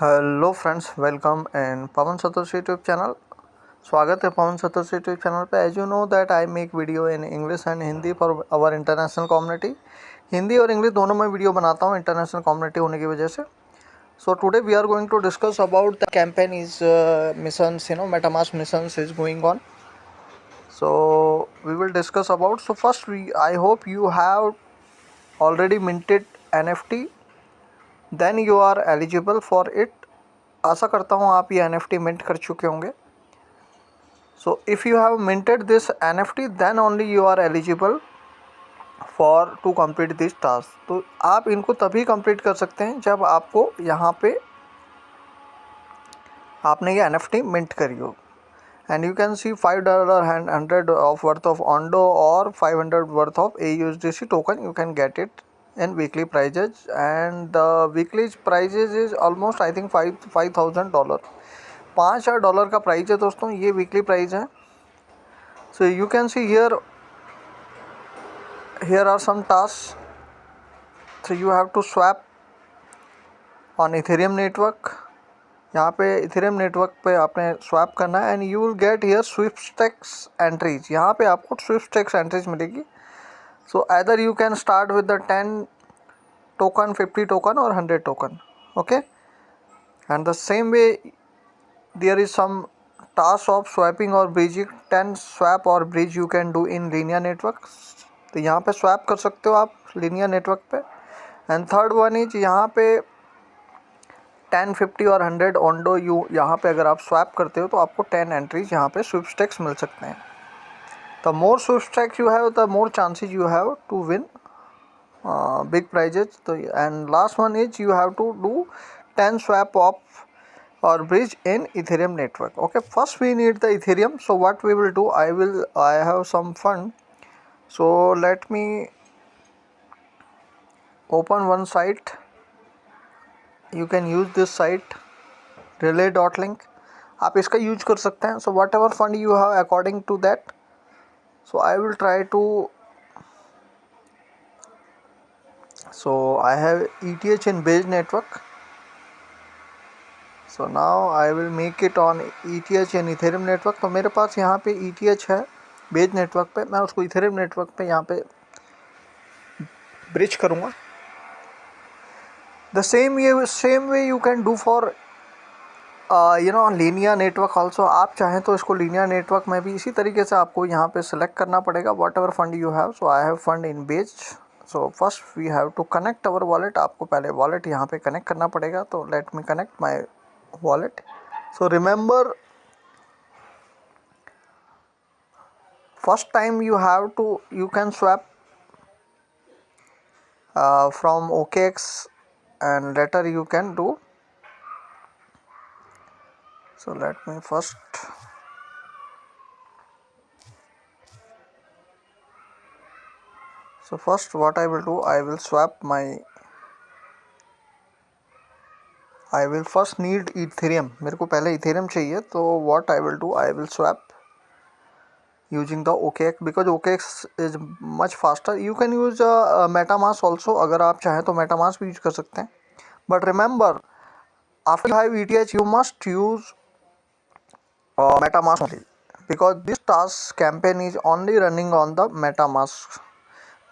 Hello friends, welcome in Pavan Satoshi YouTube channel. स्वागत है Pavan Satoshi YouTube channel पे। As you know that I make video in English and Hindi for our international community. Hindi और English दोनों में video बनाता हूँ international community होने की वजह से। So today we are going to discuss about the campaign is missions, MetaMask missions is going on. So we will discuss about. So first, I hope you have already minted NFT. Then you are eligible for it. आशा करता हूँ आप ये NFT mint कर चुके होंगे. So if you have minted this NFT then only you are eligible for to complete this task. तो आप इनको तभी कंप्लीट कर सकते हैं जब आपको यहाँ पे आपने ये NFT मिंट करी हो. And you can C $5 and 100 of worth of Ondo or 500 worth of AUSDC token. You can get it in weekly prices, and the weekly prices is almost I think $5,000. $5,000 का price है दोस्तों, ये weekly price है. So you can see here are some task. So you have to swap on Ethereum network. यहाँ पे Ethereum network पे आपने swap करना है and you will get here Swiftex entries. यहाँ पे आपको स्विफ्टटेक्स एंट्रीज मिलेगी. सो either you can start with the 10 token, 50 token or 100 token. Okay, and the same way there is some task of swapping or bridging. 10 swap or bridge you can do in linear network. तो यहाँ पे swap कर सकते हो आप linear network पे. And third one is यहाँ पे 10, 50 और 100 Ondo. यू यहाँ पे अगर आप स्वैप करते हो तो आपको 10 एंट्रीज यहाँ पे स्विफ्टटेक्स मिल सकते हैं. The more Swiftex you have, the more chances you have to win big prizes. And last one is you have to do 10 swap of or bridge in Ethereum network. Okay, first we need the Ethereum. So what we will do, I have some fund. So let me open one site. You can use this site, relay.link. आप इसका use कर सकते हैं. So whatever fund you have according to that. So I will try to. So I have ETH in Base network. So now I will make it on ETH in Ethereum network. तो मेरे पास यहाँ पे ETH है Base network पे. मैं उसको Ethereum network पे यहाँ पे ब्रिज करूँगा. The same way you can do for linear network also. आप चाहें तो इसको linear network में भी इसी तरीके से आपको यहाँ पे select करना पड़ेगा whatever fund you have. So I have fund in Base. So first we have to connect our wallet. आपको पहले wallet यहाँ पे connect करना पड़ेगा. तो let me connect my wallet. So remember, first time you can swap from OKX and later you can do. So let me first. So first what I will do, I will first need Ethereum. मेरे को पहले Ethereum चाहिए. तो what I will do, I will swap using the OKX because OKX is much faster. You can use MetaMask also. अगर आप चाहें तो MetaMask भी यूज कर सकते हैं. But remember, after you have ETH, you must use MetaMask only because this task campaign is only running on the MetaMask.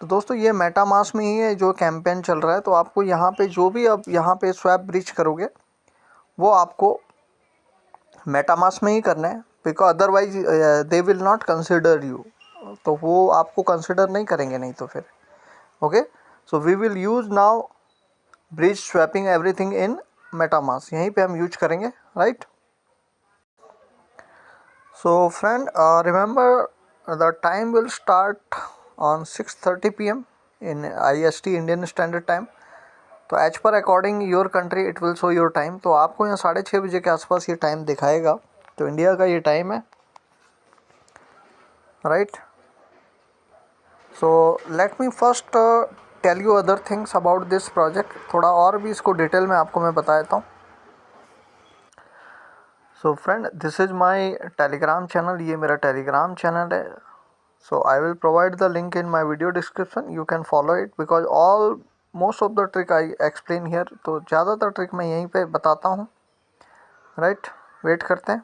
तो दोस्तों ये MetaMask में ही है जो कैंपेन चल रहा है. तो आपको यहाँ पे जो भी अब यहाँ पे स्वैप ब्रिज करोगे वो आपको MetaMask में ही करना है because otherwise they will not consider you. तो वो आपको कंसिडर नहीं करेंगे नहीं तो फिर. Okay, so we will use now bridge swapping everything in MetaMask. यहीं पे हम यूज करेंगे, right. So friend, remember the time will start on 6:30 PM in IST, Indian Standard Time. तो as per according your country it will show your time. तो आपको यहाँ 6:30 बजे के आसपास ये टाइम दिखाएगा. तो इंडिया का ये टाइम है, right. So let me first tell you other things about this project. थोड़ा और भी इसको डिटेल में आपको मैं बता देता हूँ. So friend, this is my Telegram channel. ये मेरा टेलीग्राम चैनल है. So I will provide the link in my video description. You can follow it because all most of the trick I explain here. तो ज़्यादातर trick मैं यहीं पे बताता हूँ. राइट, वेट करते हैं.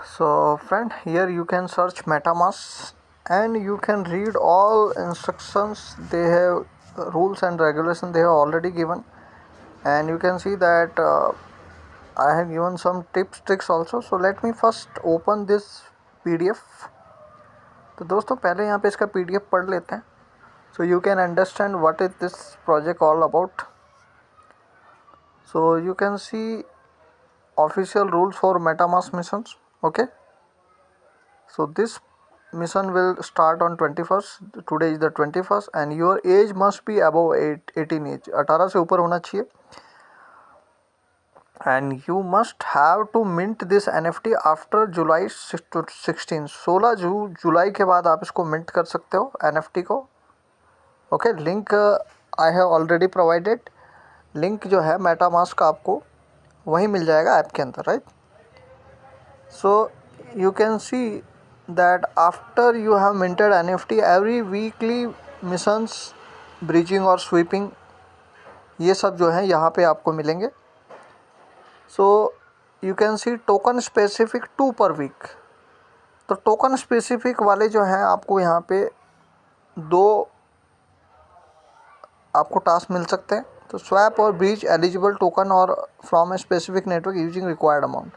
So friend, here you can search MetaMask and you can read all instructions. They have rules and regulations they have already given, and you can see that I have given some tips tricks also. So let me first open this PDF. तो दोस्तों पहले यहाँ पे इसका PDF पढ़ लेते हैं. So you can understand what is this project all about. So you can see official rules for MetaMask missions. Okay. So this mission will start on 21st. Today is the 21st and your age must be above 18 age. 18 से ऊपर होना चाहिए. And you must have to mint this NFT after July 16. 16 जुलाई के बाद आप इसको mint कर सकते हो NFT को. Okay, link I have already provided. Link जो है मेटामास्क का आपको वहीं मिल जाएगा ऐप के अंदर, right. So you can C that after you have minted NFT, every weekly missions, bridging और sweeping, ये सब जो है यहाँ पे आपको मिलेंगे. So you can see token specific 2 per week. तो टोकन स्पेसिफिक वाले जो हैं आपको यहाँ पे 2 आपको टास्क मिल सकते हैं. तो स्वैप और ब्रीच एलिजिबल टोकन और from a specific network using required amount.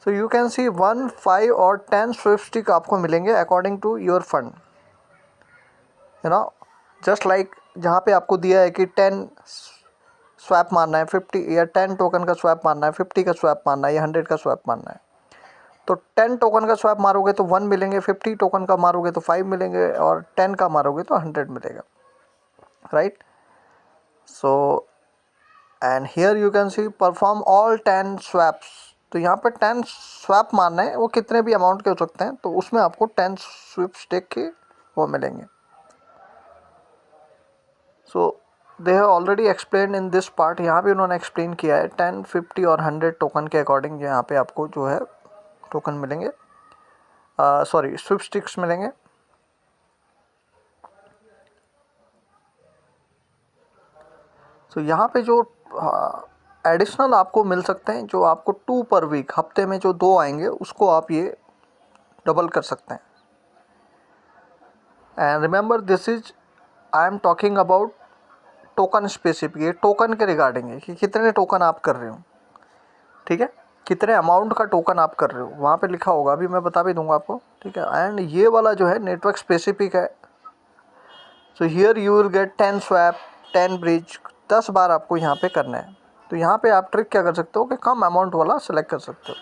So you can see 1, 5 और 10 स्विफ्ट स्टिक आपको मिलेंगे according to your fund. You know, just like जहाँ पे आपको दिया है कि 10 स्वैप मारना है 50, या 10 टोकन का स्वैप मारना है, 50 का स्वैप मारना है, या 100 का स्वैप मारना है. तो 10 टोकन का स्वैप मारोगे तो 1 मिलेंगे, 50 टोकन का मारोगे तो 5 मिलेंगे, और 10 का मारोगे तो 100 मिलेगा, right. So and here you can C perform all 10 swaps. तो यहाँ पे 10 स्वैप मारना है, वो कितने भी अमाउंट के हो सकते हैं. तो उसमें आपको 10 स्विफ्ट स्टिक के वो मिलेंगे. So they have already explain in this part. यहाँ पे उन्होंने एक्सप्लेन किया है 10, 50 और 100 टोकन के अकॉर्डिंग यहाँ पे आपको जो है टोकन मिलेंगे, सॉरी स्विफ्ट स्टिक्स मिलेंगे. सो यहाँ पे जो एडिशनल आपको मिल सकते हैं, जो आपको 2 पर वीक, हफ्ते में जो 2 आएंगे उसको आप ये डबल कर सकते हैं. And remember this is, I am talking about token specific. ये टोकन के रिगार्डिंग है कि कितने टोकन आप कर रहे हो, ठीक है, कितने अमाउंट का टोकन आप कर रहे हो, वहाँ पे लिखा होगा, अभी मैं बता भी दूंगा आपको, ठीक है. एंड ये वाला जो है नेटवर्क स्पेसिफिक है. So here you will gate 10 swap, 10 bridge, 10 बार आपको यहाँ पे करना है. तो यहाँ पे आप ट्रिक क्या कर सकते हो कि कम अमाउंट वाला सेलेक्ट कर सकते हो.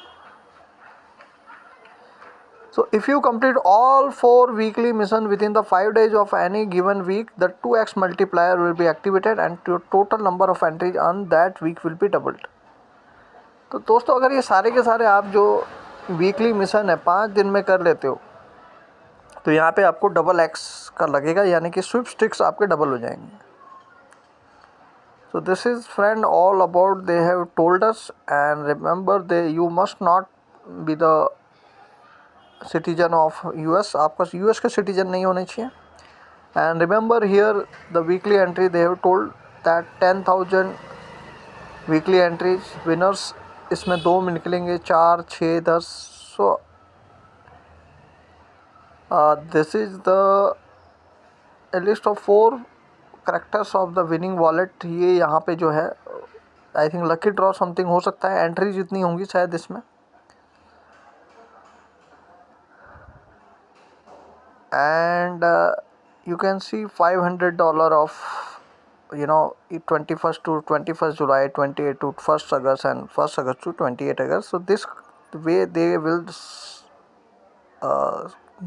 So if you complete all 4 weekly mission within the 5 days of any given week, the 2x multiplier will be activated and your total number of entries on that week will be doubled. तो दोस्तों अगर ये सारे के सारे आप जो weekly mission है 5 दिन में कर लेते हो, तो यहाँ पे आपको डबल एक्स का लगेगा, यानी कि स्विफ्ट स्टिक्स आपके डबल हो जाएंगे. So this is friend all about they have told us, and remember you must not be the citizen of US. आपका यूएस के सिटीजन नहीं होने चाहिए. And remember here the weekly entry they have told that 10,000 weekly entries winners. इसमें 2 में निकलेंगे, 4, 6, 10. सो this is the list of 4 characters of the winning wallet. ये यहाँ पे जो है I think lucky draw something हो सकता है. एंट्री जितनी होंगी शायद इसमें. And you can see $500 of 21st to 21st July, 28 to 1st August, and 1st August to 28 August. So this way they will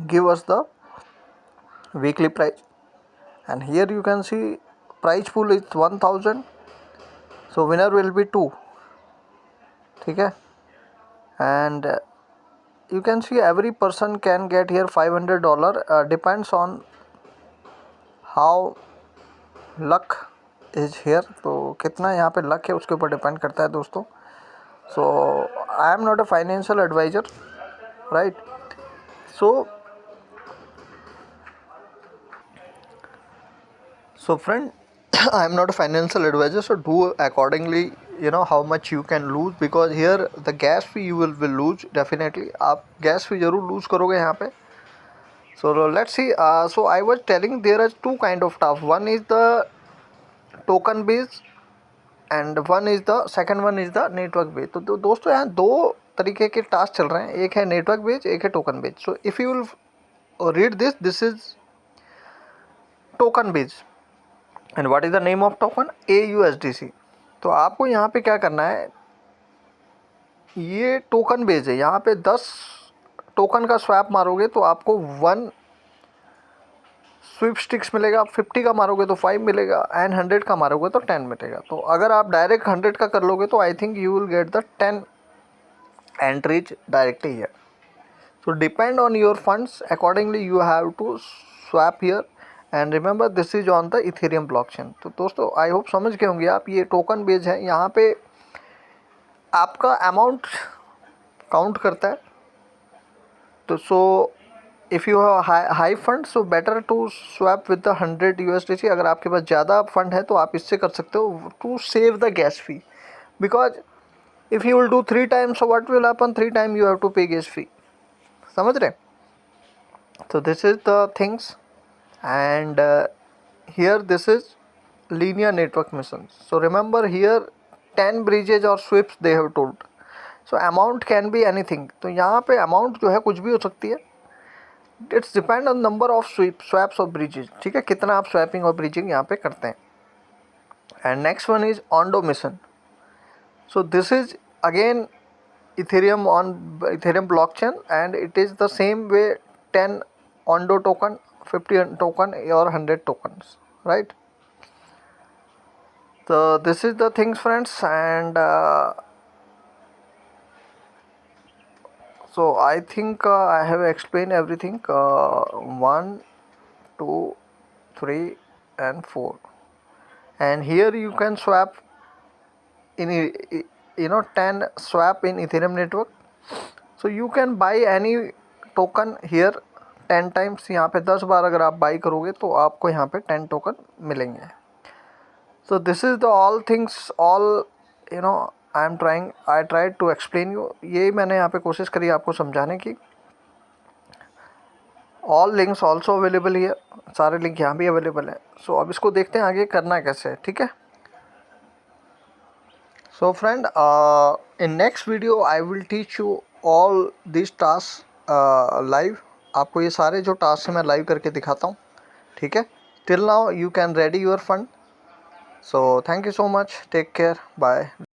give us the weekly price. And here you can see price pool is 1,000. So winner will be 2. ठीक है. And you can see every person can get here $500. Depends on how luck is here. तो कितना यहाँ पे luck है उसके ऊपर depend करता है दोस्तों. So I am not a financial advisor, right. So friend, I am not a financial advisor, so do accordingly how much you can lose, because here the gas fee you will lose definitely. आप gas fee ज़रूर lose करोगे यहाँ पे. So let's see. So I was telling there are two kind of stuff. One is the token based and one is the second one is the network base. तो दोस्तों यहाँ दो तरीके के टास्क चल रहे हैं, एक है नेटवर्क बेस, एक है token base. So if you will read this is token base and what is the name of token, AUSDC. तो आपको यहाँ पे क्या करना है, ये टोकन बेस है, यहाँ पे 10 टोकन का स्वैप मारोगे तो आपको 1 स्विप स्टिक्स मिलेगा. 50 का मारोगे तो 5 मिलेगा एंड 100 का मारोगे तो 10 मिलेगा. तो अगर आप डायरेक्ट 100 का कर लोगे तो I think you will get the 10 entries directly here. So depend on your funds accordingly you have to swap here and remember this is on the Ethereum blockchain. तो दोस्तों आई होप समझ गए होंगे आप, ये टोकन बेस है, यहाँ पे आपका अमाउंट काउंट करता है. तो so if you have high fund so better to swap with the 100 USDC. अगर आपके पास ज़्यादा फंड है तो आप इससे कर सकते हो to save the gas fee, because if you will do 3 times so what will happen, 3 time you have to pay gas fee. समझ रहे. तो this is the things and here this is linear network mission. So remember here 10 bridges और swaps they have told. So amount can be anything. तो यहाँ पे amount जो है कुछ भी हो सकती है. It's depend on number of swaps और ब्रिजेज. ठीक है, कितना आप स्वैपिंग और ब्रिजिंग यहाँ पे करते हैं. And next one is Ondo mission. So this is again Ethereum on Ethereum blockchain and it is the same way, 10 Ondo token, 50 token or 100 tokens, right? So this is the things friends, and so I think I have explained everything. 1 2 3 and 4, and here you can swap in 10 swap in Ethereum network. So you can buy any token here 10 times. यहाँ पे 10 बार अगर आप by करोगे तो आपको यहाँ पे 10 token मिलेंगे. So this is the all things, all I tried to explain you. ये मैंने यहाँ पे कोशिश करी आपको समझाने की. all links also available here. सारे लिंक यहाँ भी अवेलेबल हैं. So अब इसको देखते हैं आगे करना कैसे है. ठीक है. So friend, in next video I will teach you all these tasks live. आपको ये सारे जो टास्क हैं मैं लाइव करके दिखाता हूँ. ठीक है. Till now you can ready your fund. So thank you so much. Take care. Bye.